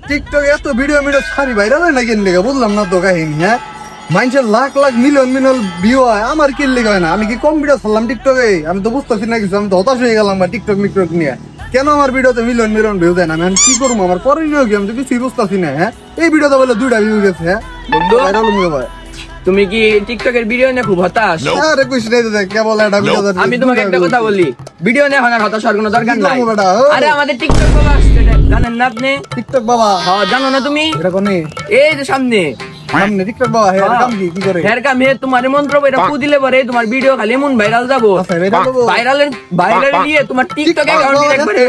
টিকটকে এত ভিডিও ছাড়ি ভাইরাল হয় না কেন লেগে বুঝলাম না তো কাহিনী। হ্যাঁ, মানুষের lakh lakh million million view হয়, আমার কি লেগে হয় না? আমি কি কম ভিডিও ছাড়লাম টিকটকে? আমি তো বুঝতেছি না কিছু, আমি তো হতাশ হয়ে গেলাম টিকটক মিকটক নিয়ে। কেন আমার ভিডিওতে মিলিয়ন মিলিয়ন ভিউ দেয় না? আমি কি করবো? আমার করণীয় কি? আমি তো কিছুই বুঝতেছি না। হ্যাঁ, এই ভিডিওতে বলে 2টা ভিউ গেছে। হ্যাঁ বন্ধু, ভাইরাল মুখে ভাই তুমি কি টিকটকের ভিডিও নিয়ে খুব হতাশ? আরে কইছ নাই তো, কেবল একটা ভিডিও। আমি তোমাকে একটা কথা বলি, ভিডিও নিয়ে হনার হতাশ হওয়ার কোনো দরকার নাই। আরে আমাদের টিকটক বাবা আসছে, জানেন না আপনি? টিকটক বাবা? হ্যাঁ, জানো না তুমি? এটা কোনে? এই যে সামনে সামনে টিকটক বাবা। হের কাম কি করে? হের কাম হে তোমার মন্ত্র বইটা ফু দিলে পরে তোমার ভিডিও খালি এমন ভাইরাল যাবো। ভাইরাল দিয়ে তোমার টিকটক অ্যাকাউন্টে একবারে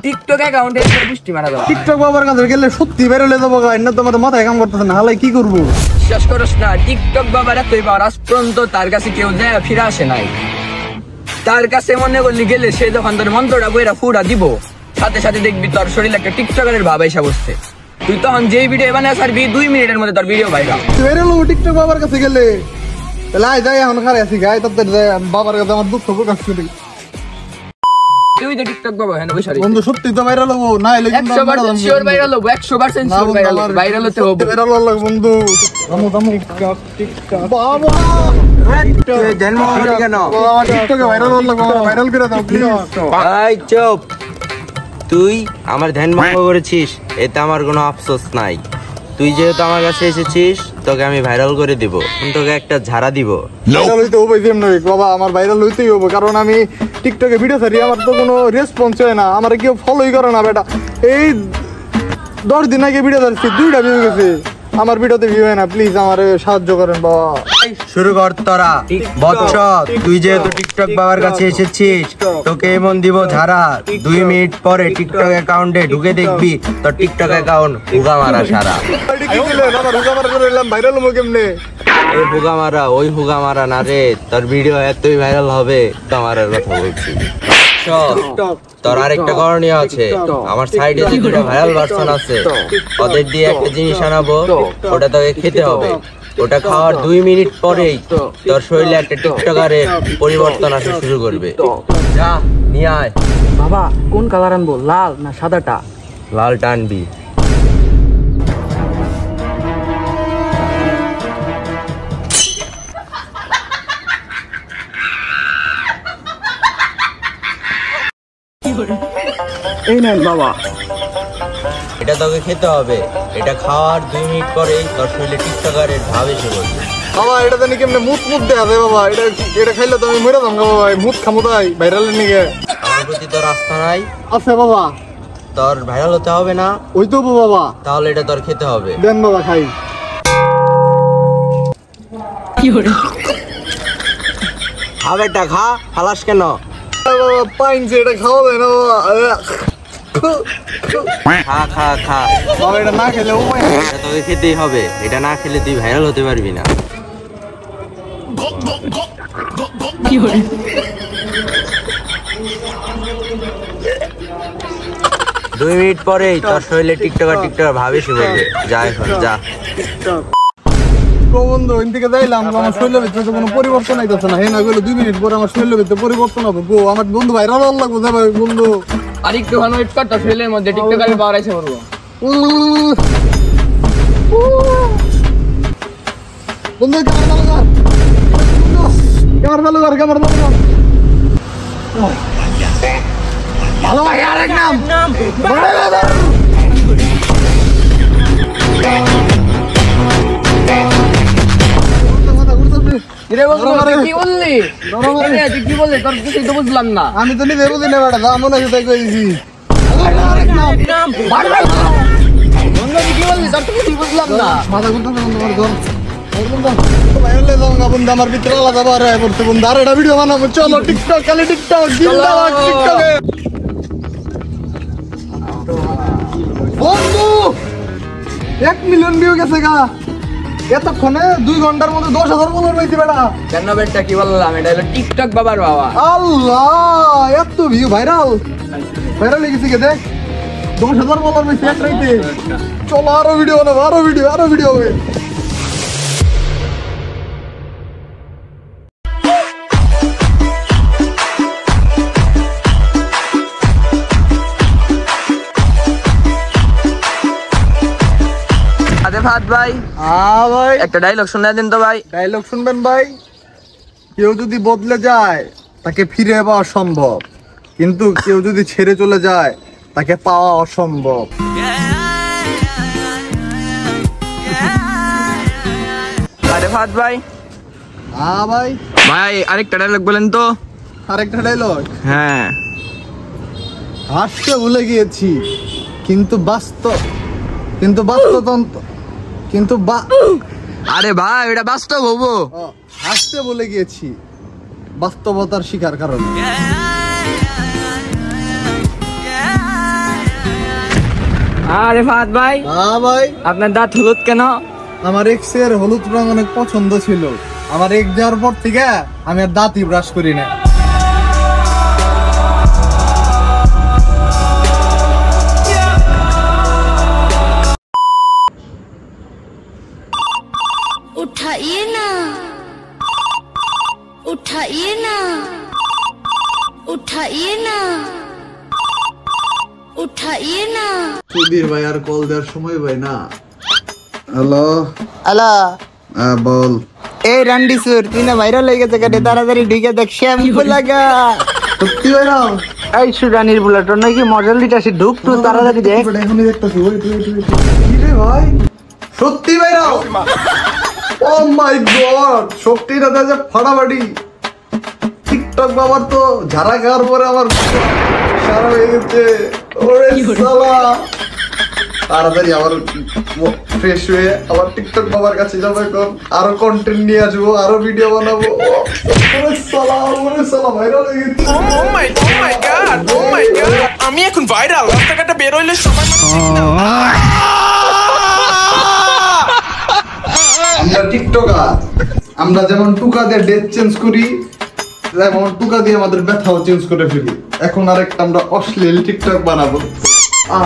টিকটক অ্যাকাউন্টে পুষ্টি মারা দাও। টিকটক বাবার কাছে গেলে সত্যি ভাইরাল হয়ে যাবো। না তোমার মাথায় কাম করতেছে না, হালাই কি করবো? বিশ্বাস করস না, টিকটক বাবার এতই পাওয়ার, আজ পর্যন্ত তার কাছে কেউ যায় ফিরে আসে নাই। তার কাছে মনে করলি গেলে সে যখন তোর মন্ত্রটা বইরা ফুরা দিব, সাথে সাথে দেখবি তোর শরীরে একটা টিকটকের ভাব এসে বসছে। তুই তখন যেই ভিডিও বানায় ছাড়বি 2 মিনিটের মধ্যে তোর ভিডিও ভাইরাল। ভাইরাল হবো টিকটক বাবার কাছে গেলে। তাহলে আয় যাই, এখন খারে আছি গায়ে তাদের বাবার কাছে আমার দুঃখ প্রকাশ করি। তুই তো টিকটক বাবা হ্যাঁ বসে বন্ধু সত্যি তো ভাইরাল হবো না? 100% শিওর ভাইরাল হবো, 100% শিওর ভাইরাল হতে হবে। ভাইরাল হলো বন্ধু। টিকটক টিকটক বাবা, টিকটকে ভাইরাল হলো, ভাইরাল করে দাও প্লিজ। এই চুপ, তুই আমার ধ্যান ভঙ্গ করেছিস, এতে আমার কোনো আফসোস নাই। তুই যেহেতু আমার কাছে এসেছিস, তোকে আমি ভাইরাল করে দিব, তোকে একটা ঝাড়া দিব। ভাইরাল হইতে হবে বাবা, আমার ভাইরাল হইতেই হবে, কারণ আমি টিকটকে ভিডিও ছাড়ি, আমার তো কোনো রেসপন্স হয় না, আমার কেউ ফলোই করে না বেটা। এই 10 দিন আগে ভিডিও ছাড়ছি, 2টা ভিউ গেছে, আমার ভিডিওতে ভিউ হয় না। প্লিজ আমার সাহায্য করেন বাবা। শুরু কর তোরা বৎস, তুই যেহেতু টিকটক বাবার কাছে এসেছিস, তোকে এমন দিব ঝাড়া। 2 মিনিট পরে টিকটক অ্যাকাউন্টে ঢুকে দেখবি তোর টিকটক অ্যাকাউন্ট হুগা মারা সারা। ভাইরাল হবো কেমনে? এই হুগা মারা, ওই হুগা মারা না রে, তোর ভিডিও এতই ভাইরাল হবে আমার কথা বলছি। তোর আরেকটা করণীয় আছে, আমার সাইডে যে 2টা ভাইরাল ভার্সন আছে, ওদের দিয়ে একটা জিনিস আনাবো, ওটা তোকে খেতে হবে। ওটা খাওয়ার 2 মিনিট পরেই তোর শরীরে একটা টিকটকারের পরিবর্তন আসা শুরু করবে। যা নিয়ে আয়। বাবা কোন কালার আনবো, লাল না সাদাটা? লালটা আনবি। এই নেন বাবা, এটা তোকে খেতে হবে। এটা খাওয়ার 2 মিনিট পরেই তোর শরীরে টিকটকারের ভাব এসে পড়বে। বাবা এটা জানি কেমনে মুখ মুখ দেয়া যায় বাবা, এটা খাইলে তো আমি মরে যাবো বাবা। মুখ খামো তাই ভাইরালের নিগে। আমার প্রতি তোর আস্থা নাই? আছে বাবা। তোর ভাইরাল হতে হবে না? ওই তো বাবা। তাহলে এটা তোর খেতে হবে। দেন বাবা খাই। খাবেটা খা, ফালাস কেন? বাবা পাইনছে, এটা খাওয়া যায় না বাবা। খা খা খা। বাবা এটা না খেলে উপায় নেই। এটা তোকে খেতেই হবে, এটা না খেলে তুই ভাইরাল হতে পারবি না। 2 মিনিট পরেই তোর শরীরে টিকটকার ভাব এসে পড়বে। যা এখন যা। বন্ধু এদিকে যাইলাম, আমার শরীরের ভিতরে কোনো পরিবর্তন আইতেছে না। হ্যাঁ না গেলে 2 মিনিট পরে আমার শরীরের ভিতরে পরিবর্তন হবে। গো আমার বন্ধু ভাইরাল হওয়ার লাগবে যাবে বন্ধু। আর একটু ওয়েট কর, তোর শরীরের মধ্যে টিকটকারের পাওয়ার এসে পড়বো। বন্ধু ক্যামেরা চালু কর, ক্যামেরা চালু কর। ভালো ভাই আরেক নাম বুঝলাম না। আমি তো নিজে বুঝি না বেটা, যা মনে হচ্ছে তাই কইছি। বুঝলাম না। মাথা ঘুরতে বন্ধু আমার ভিতরে আলাদা বার হয়ে পড়ছে বন্ধু। আর একটা ভিডিও বানাবো, চলো টিকটক, খালি টিকটক জিন্দাবাদ টিকটকে। বন্ধু 1 মিলিয়ন ভিউ গেছে গা এতক্ষণে। 2 ঘন্টার মধ্যে 10,000 ফলোয়ার হয়েছে বেটা। কেন বেটা কি বললাম, এটা হলো টিকটক বাবার বাবা। আল্লাহ এত ভিউ, ভাইরাল ভাইরাল হয়ে গেছে কে দেখ। 10,000 ফলোয়ার হয়েছে এক রাইতে। চলো আরো ভিডিও বানাবো, আরো ভিডিও হবে। আরে ফাহাদ ভাই, ভাই একটা ডায়লগ শুনে দিন তো ভাই। ডায়লগ শুনবেন ভাই। কেউ যদি বদলে যায় তাকে ফিরে পাওয়া সম্ভব, কিন্তু কেউ যদি ছেড়ে চলে যায় তাকে পাওয়া অসম্ভব। আরে ফাহাদ ভাই, ভাই ভাই আরেকটা ডায়লগ বলেন তো। আরেকটা ডায়লগ। হ্যাঁ, হাসতে ভুলে গিয়েছি কিন্তু আরে ভাই এটা বাস্তব হবো। হাসতে ভুলে গিয়েছি বাস্তবতার শিকার কারণে। আরে ফাহাদ ভাই, ভাই আপনার দাঁত হলুদ কেন? আমার এক্স এর হলুদ রং অনেক পছন্দ ছিল, আমার এক্স যাওয়ার পর থেকে আমি আর দাঁতই ব্রাশ করি না। उठाइए ना, उठाइए ना, उठाइए ना, उठाइए ना। সুধীর ভাই আর কল দেওয়ার সময় ভাই না। হ্যালো হ্যালো, বল। এই রান্ডি সুর, তুই না ভাইরাল হয়ে গেছে কেটে, তাড়াতাড়ি ঢুকে দেখ, শ্যাম্পু লাগা। সত্যি ভাই না? এই সুরানির বুলেট নাকি মডেল দিতে আসি, ঢুক তুই তাড়াতাড়ি দেখ। এখনই দেখতেছি। কি রে ভাই, সত্যি ভাই না? ও মাই গড, সত্যি না? দাদা ফাটাফাটি টিকটক বাবার তো ঝাড়া খাওয়ার পরে আমার সারা হয়ে গেছে। ওরে শালা, তাড়াতাড়ি আবার ফ্রেশ হয়ে আবার টিকটক বাবার কাছে যাবো, এখন আরো কন্টেন্ট নিয়ে আসবো, আরো ভিডিও বানাবো। ওরে শালা ভাইরাল হয়ে গেছে। আমি এখন ভাইরাল, রাস্তাঘাটে বের হইলে সবাই আমরা টিকটকার, আমরা যেমন টুকা দিয়ে ডেট চেঞ্জ করি, যেমন টুকা দিয়ে আমাদের ব্যথাও চেঞ্জ করে ফেলি। এখন আরেকটা আমরা অশ্লীল টিকটক বানাবো।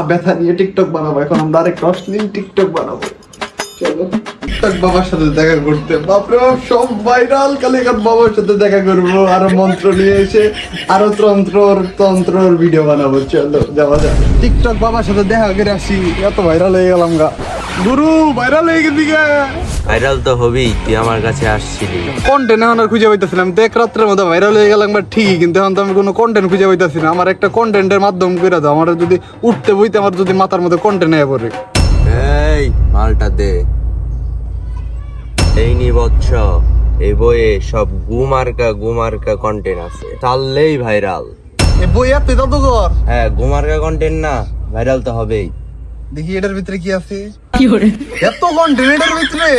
ব্যথা নিয়ে টিকটক বানাবো, এখন আমরা আরেকটা অশ্লীল টিকটক বানাবো। চলো টিকটক বাবার সাথে দেখা করতে। বাপরে বাপ, সব ভাইরাল। কালি এখন বাবার সাথে দেখা করবো, আরো মন্ত্র নিয়ে এসে আরো তন্ত্রর ভিডিও বানাবো। চলো যাওয়া যাক, টিকটক বাবার সাথে দেখা করে আসি। এত ভাইরাল হয়ে গেলাম গা গুরু, ভাইরাল হয়ে গেছি গা। ভাইরাল তো হবেই, তুই আমার কাছে আসছিলি। কন্টেন্ট এখন আর খুঁজে পাইতেছিলাম। দেখ রাত্রের মধ্যে ভাইরাল হয়ে গেলাম ঠিকই, কিন্তু এখন তো আমি কোনো কন্টেন্ট খুঁজে পাইতেছি না। আমার একটা কন্টেন্টের মাধ্যম করে দাও। আমার যদি উঠতে বইতে আমার যদি মাথার মধ্যে কন্টেন্ট হয়ে পড়ে। এই মালটা দে। এই নি বচ্চ, এই বইয়ে সব গুমার্কা কন্টেন্ট আছে, চাললেই ভাইরাল। এ বই আর তুই তো কর। হ্যাঁ, গুমার্কা কন্টেন্ট না, ভাইরাল তো হবেই। দেখি এটার ভিতরে কি আছে। এত কন্টেন্ট এটার ভিতরে।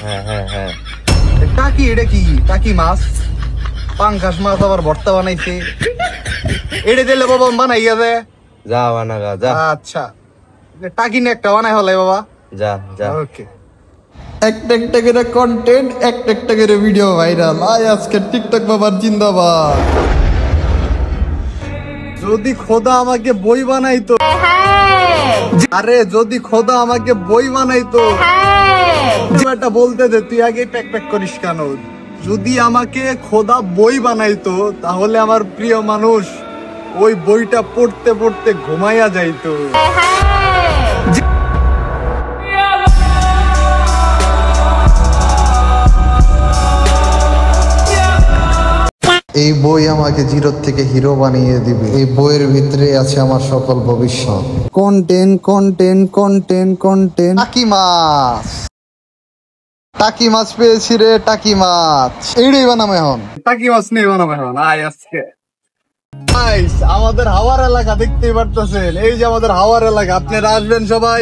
হ্যাঁ। টাকি, এটা কি? টাকি মাছ, পাঙ্কাশ মাছ আবার ভর্তা বানাইছে। এটা দিলে বাবা বানাই গেছে। যা বানাগা যা। আচ্ছা, টাকি নিয়ে একটা বানাই হলাই বাবা। যা। ওকে, একটা করে কন্টেন্ট, একটা করে ভিডিও ভাইরাল। আজকে টিকটক বাবার জিন্দাবাদ। যদি খোদা আমাকে বই বানাইতো, আরে যদি খোদা আমাকে বই বানাইতো, এটা বলতে দে, তুই আগে প্যাক করিস কেন? যদি আমাকে খোদা বই বানাইতো তাহলে আমার প্রিয় মানুষ ওই বইটা পড়তে পড়তে ঘুমাইয়া যাইতো। এই বই আমাকে জিরো থেকে হিরো বানিয়ে দিবে। এই বইয়ের ভিতরে আছে আমার সকল ভবিষ্যৎ। কন্টেন্ট। টাকি মাছ পেয়েছি রে, টাকি মাছ। এইটাই বানাবো এখন, টাকি মাছ নিয়ে বানাবো এখন। আজকে আমাদের হাওয়ার এলাকা দেখতেই পারতেছেন। এই যে আমাদের হাওয়ার এলাকা, আপনারা আসবেন সবাই,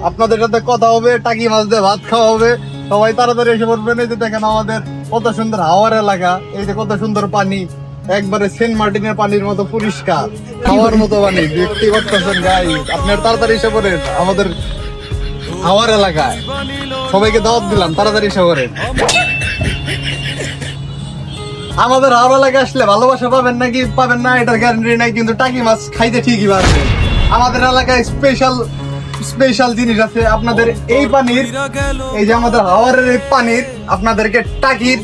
আপনাদের সাথে কথা হবে, টাকি মাছ দিয়ে ভাত খাওয়া হবে। সবাই তাড়াতাড়ি এসে পড়বেন। এই যে দেখেন আমাদের কত সুন্দর হাওয়ার এলাকা, এই যে কত সুন্দর পানি, একবারে সেন্ট মার্টিনের পানির মতো পরিষ্কার, খাওয়ার মতো পানি দেখতেই পারতেছেন গাইস। আপনারা তাড়াতাড়ি এসে পড়েন আমাদের হাওয়ার এলাকায়। সবাইকে দাওয়াত দিলাম, তাড়াতাড়ি এসে পড়েন। আমাদের হাওড় এলাকায় আসলে ভালোবাসা পাবেন নাকি পাবেন না এটার গ্যারান্টি নাই, কিন্তু টাকি মাছ খাইতে ঠিকই পারবেন। আমাদের এলাকায় স্পেশাল জিনিস আছে আপনাদের। এই পানির, এই যে আমাদের হাওয়ারের এই পানির, আপনাদেরকে টাকির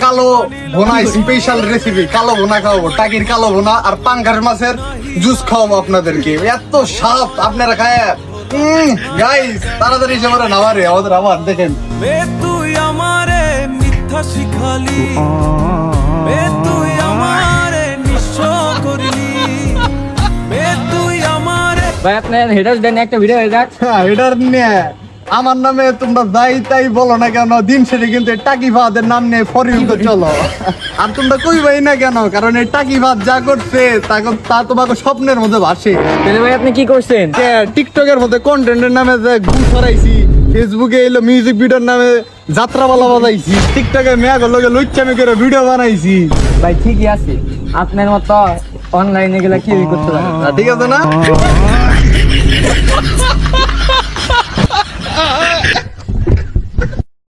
কালো ভুনা, স্পেশাল রেসিপি কালো ভুনা খাওয়াবো। টাকির কালো ভুনা আর পাঙ্গাস মাছের জুস খাওয়াবো আপনাদেরকে। এত স্বাদ, আপনারা খায় গাইস তাড়াতাড়ি এসে আমার নামারে আমাদের আবার দেখেন তুই আমারে মিথ্যা শিখালি তুই আমারে নিঃস্ব করলি তুই আমারে ভাই আপনার হেডার দেন একটা ভিডিও হয়ে যাক। এটার নিয়ে আমার নামে তোমরা যাই তাই বলো না কেন, দিন শেষে কিন্তু টাকি ভাতের নাম নিয়ে ফরিন তো চলো। আর তোমরা কইবাই না কেন, কারণ এই টাকি ভাত যা করছে তা তোমাকে স্বপ্নের মধ্যে ভাসে। তাহলে ভাই আপনি কি করছেন? টিকটকের মধ্যে কন্টেন্টের নামে যে ঘুষ ছড়াইছি, ফেসবুকে এলো মিউজিক ভিডিওর নামে যাত্রাপালা বাজাইছি, টিকটকে মেয়া লগে লুচ্চামি করে ভিডিও বানাইছি। ভাই ঠিকই আছে, আপনার মতো অনলাইনে গেলে কি করতে পারে। ঠিক আছে না?